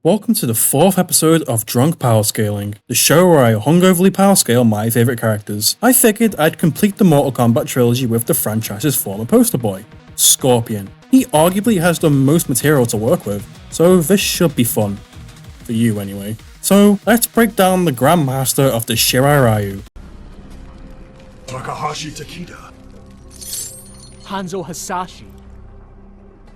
Welcome to the 4th episode of Drunk Powerscaling, the show where I hungoverly powerscale my favourite characters. I figured I'd complete the Mortal Kombat trilogy with the franchise's former poster boy, Scorpion. He arguably has the most material to work with, so this should be fun. For you anyway. So let's break down the Grandmaster of the Shirai Ryu. Takahashi Takeda. Hanzo Hasashi.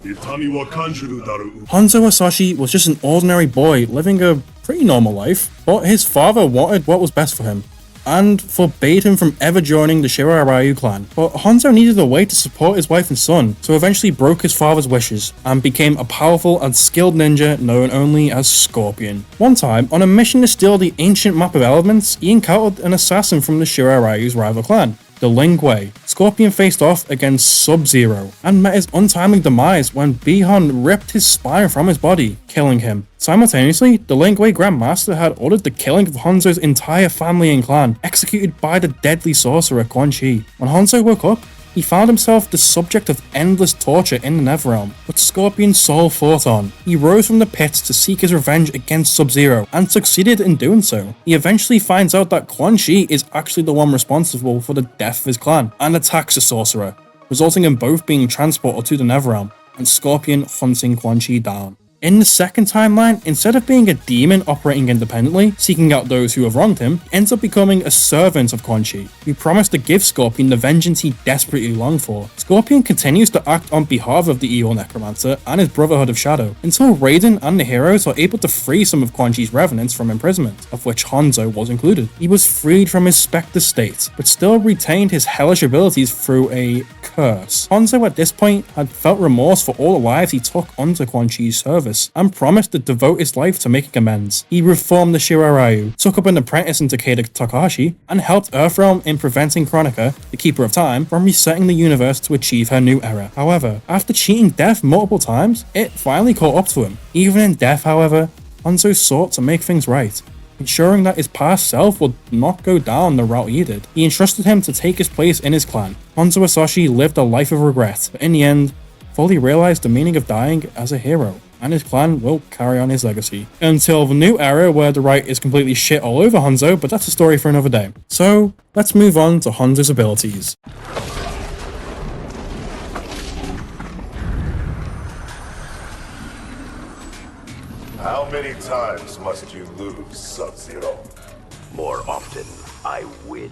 Itami wa kanjuru daru. Hanzo Hasashi was just an ordinary boy living a pretty normal life, but his father wanted what was best for him, and forbade him from ever joining the Shirai Ryu clan. But Hanzo needed a way to support his wife and son, so eventually broke his father's wishes, and became a powerful and skilled ninja known only as Scorpion. One time, on a mission to steal the ancient map of elements, he encountered an assassin from the Shirai Ryu's rival clan, the Lingwei. Scorpion faced off against Sub-Zero, and met his untimely demise when Bi-Han ripped his spine from his body, killing him. Simultaneously, the Lingwei Grandmaster had ordered the killing of Hanzo's entire family and clan, executed by the deadly sorcerer Quan Chi. When Hanzo woke up, he found himself the subject of endless torture in the Netherrealm, but Scorpion's soul fought on. He rose from the pits to seek his revenge against Sub-Zero, and succeeded in doing so. He eventually finds out that Quan Chi is actually the one responsible for the death of his clan, and attacks the sorcerer, resulting in both being transported to the Netherrealm, and Scorpion hunting Quan Chi down. In the second timeline, instead of being a demon operating independently, seeking out those who have wronged him, he ends up becoming a servant of Quan Chi, who promised to give Scorpion the vengeance he desperately longed for. Scorpion continues to act on behalf of the evil necromancer and his Brotherhood of Shadow, until Raiden and the heroes are able to free some of Quan Chi's revenants from imprisonment, of which Hanzo was included. He was freed from his spectre state, but still retained his hellish abilities through a curse. Hanzo at this point had felt remorse for all the lives he took under Quan Chi's service, and promised to devote his life to making amends. He reformed the Shirai Ryu, took up an apprentice in Takeda Takahashi, and helped Earthrealm in preventing Chronica, the Keeper of Time, from resetting the universe to achieve her new era. However, after cheating death multiple times, it finally caught up to him. Even in death, however, Hanzo sought to make things right, ensuring that his past self would not go down the route he did. He entrusted him to take his place in his clan. Hanzo Hasashi lived a life of regret, but in the end, fully realized the meaning of dying as a hero, and his clan will carry on his legacy. Until the new era where the right is completely shit all over Hanzo, but that's a story for another day. So, let's move on to Hanzo's abilities. How many times must you lose, Sub-Zero? More often, I win.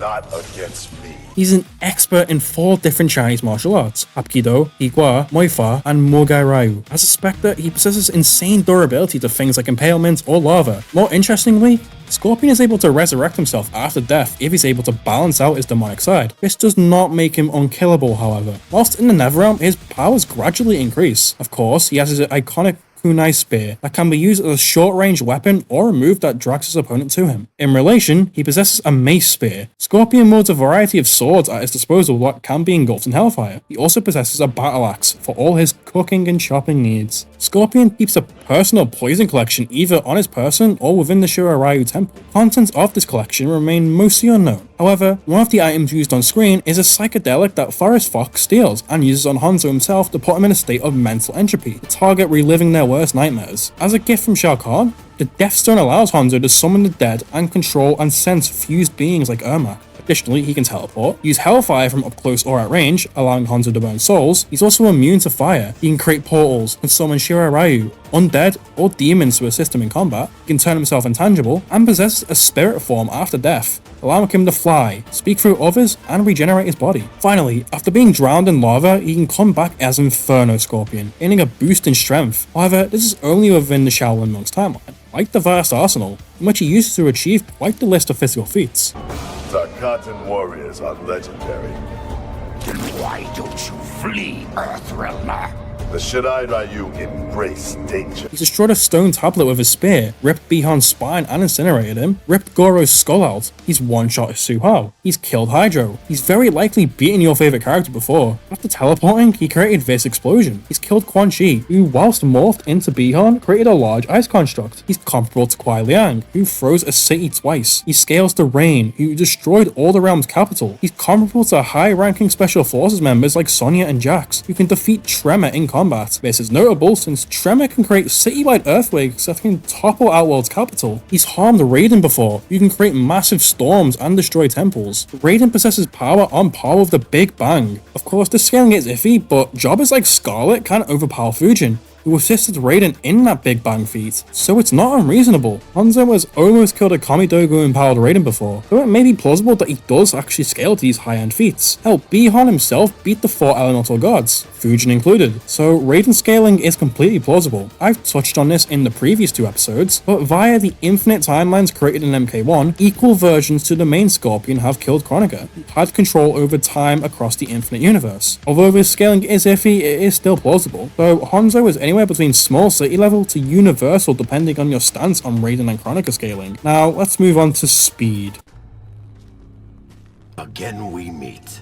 Not against me. He's an expert in 4 different Chinese martial arts: Hapkido, Higua, Moifa, and Mugai Ryu. As a Spectre, he possesses insane durability to things like impalement or lava. More interestingly, Scorpion is able to resurrect himself after death if he's able to balance out his demonic side. This does not make him unkillable, however. Whilst in the Netherrealm, his powers gradually increase. Of course, he has his iconic kunai spear that can be used as a short-range weapon or a move that drags his opponent to him. In relation, he possesses a mace spear. Scorpion wields a variety of swords at his disposal that can be engulfed in hellfire. He also possesses a battle axe for all his cooking and chopping needs. Scorpion keeps a personal poison collection either on his person or within the Shirai Ryu temple. Contents of this collection remain mostly unknown. However, one of the items used on screen is a psychedelic that Forest Fox steals and uses on Hanzo himself to put him in a state of mental entropy, the target reliving their worst nightmares. As a gift from Shao Kahn, the Death Stone allows Hanzo to summon the dead and control and sense fused beings like Ermac. Additionally, he can teleport, use Hellfire from up close or at range, allowing Hanzo to burn souls. He's also immune to fire. He can create portals and summon Shirai Ryu, undead, or demons to assist him in combat. He can turn himself intangible, and possesses a spirit form after death, allowing him to fly, speak through others, and regenerate his body. Finally, after being drowned in lava, he can come back as Inferno Scorpion, gaining a boost in strength. However, this is only within the Shaolin Monk's timeline, like the vast arsenal, in which he uses to achieve quite the list of physical feats. Zakatan warriors are legendary. Then why don't you flee, Earthrealmer? The Shirai Ryu embrace danger. He destroyed a stone tablet with his spear, ripped Bi-Han's spine and incinerated him, ripped Goro's skull out. He's one-shot Su Hao. He's killed Hydro. He's very likely beaten your favorite character before. After teleporting, he created this explosion. He's killed Quan Chi, who whilst morphed into Bi-Han, created a large ice construct. He's comparable to Kuai Liang, who froze a city twice. He scales the Rain, who destroyed all the realm's capital. He's comparable to high-ranking special forces members like Sonya and Jax, who can defeat Tremor in combat. combat. This is notable since Tremor can create citywide earthquakes that can topple Outworld's capital. He's harmed Raiden before, who can create massive storms and destroy temples. Raiden possesses power on par with the Big Bang. Of course, the scaling is iffy, but jobbers like Scarlet can overpower Fujin, who assisted Raiden in that Big Bang feat, so it's not unreasonable. Hanzo has almost killed a Kamidogu empowered Raiden before, so it may be plausible that he does actually scale to these high-end feats. Hell, Bihan himself beat the 4 elemental gods, Fujin included, so Raiden scaling is completely plausible. I've touched on this in the previous 2 episodes, but via the infinite timelines created in MK1, equal versions to the main Scorpion have killed Kronika, who had control over time across the infinite universe. Although this scaling is iffy, it is still plausible, though Hanzo is anywhere between small city level to universal depending on your stance on Raiden and Kronika scaling. Now let's move on to speed. Again we meet.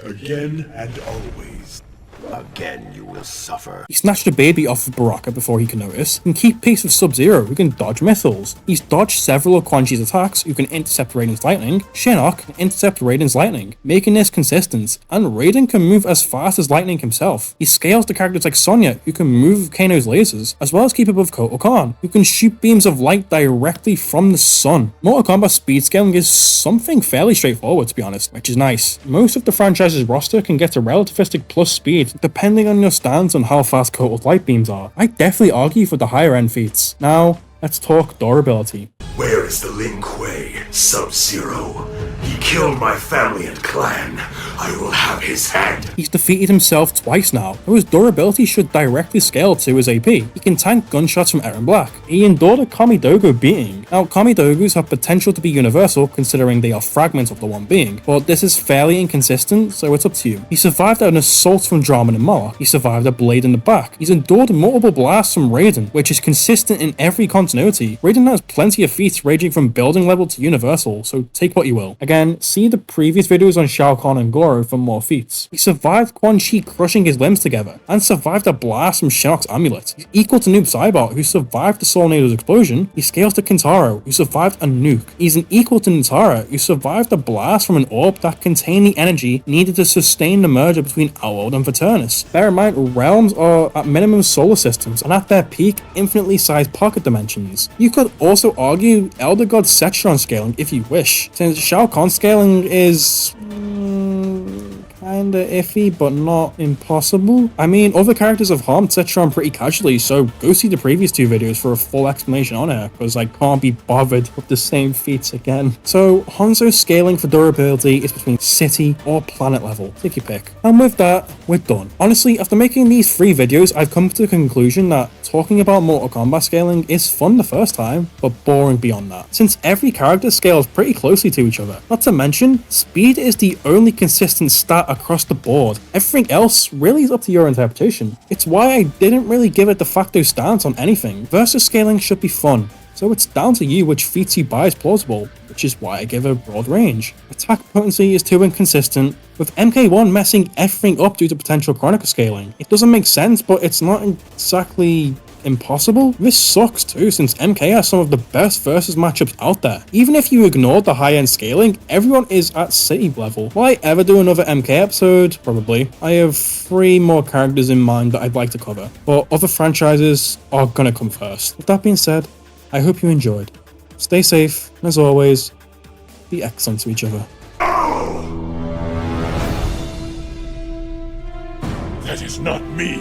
Again and always. Again you will suffer. He snatched a baby off of Baraka before he can notice, and keep pace with Sub-Zero, who can dodge missiles. He's dodged several of Quan Chi's attacks, who can intercept Raiden's lightning. Shinnok can intercept Raiden's lightning, making this consistent, and Raiden can move as fast as lightning himself. He scales to characters like Sonya, who can move with Kano's lasers, as well as keep up with Kotal Kahn, who can shoot beams of light directly from the sun. Mortal Kombat speed scaling is something fairly straightforward, to be honest, which is nice. Most of the franchise's roster can get a relativistic plus speed, depending on your stance on how fast Kotal's light beams are. I definitely argue for the higher end feats. Now, let's talk durability. Where is the Lin Kuei, Sub-Zero? He killed my family and clan. I will have his head. He's defeated himself twice now, though his durability should directly scale to his AP. He can tank gunshots from Eren Black. He endured a Kamidogu beating. Now, Kamidogus have potential to be universal considering they are fragments of the one being, but this is fairly inconsistent, so it's up to you. He survived an assault from Draman and Moloch. He survived a blade in the back. He's endured multiple blasts from Raiden, which is consistent in every continuity. Raiden has plenty of feats ranging from building level to universal, so take what you will. Again, see the previous videos on Shao Kahn and Goro for more feats. He survived Quan Chi crushing his limbs together, and survived a blast from Shinnok's amulet. He's equal to Noob Saibot, who survived the Soul Needle's explosion. He scales to Kintaro, who survived a nuke. He's an equal to Nitara, who survived a blast from an orb that contained the energy needed to sustain the merger between Outworld and Viternus. Bear in mind, realms are at minimum solar systems, and at their peak, infinitely sized pocket dimensions. You could also argue Elder God Setron scaling if you wish, since Shao Kahn scaling is kinda iffy, but not impossible. I mean, other characters have harmed Setron pretty casually, so go see the previous 2 videos for a full explanation on it, because I can't be bothered with the same feats again. So, Hanzo's scaling for durability is between city or planet level. Take your pick. And with that, we're done. Honestly, after making these 3 videos, I've come to the conclusion that talking about Mortal Kombat scaling is fun the first time, but boring beyond that, since every character scales pretty closely to each other. Not to mention, speed is the only consistent stat across the board. Everything else really is up to your interpretation. It's why I didn't really give a de facto stance on anything. Versus scaling should be fun, so it's down to you which feats you buy is plausible, which is why I give a broad range. Attack potency is too inconsistent, with MK1 messing everything up due to potential Kronika scaling. It doesn't make sense, but it's not exactly impossible. This sucks too, since MK has some of the best versus matchups out there. Even if you ignore the high-end scaling, everyone is at city level. Will I ever do another MK episode? Probably. I have 3 more characters in mind that I'd like to cover, but other franchises are gonna come first. With that being said, I hope you enjoyed. Stay safe, and as always, be excellent to each other. That is not me.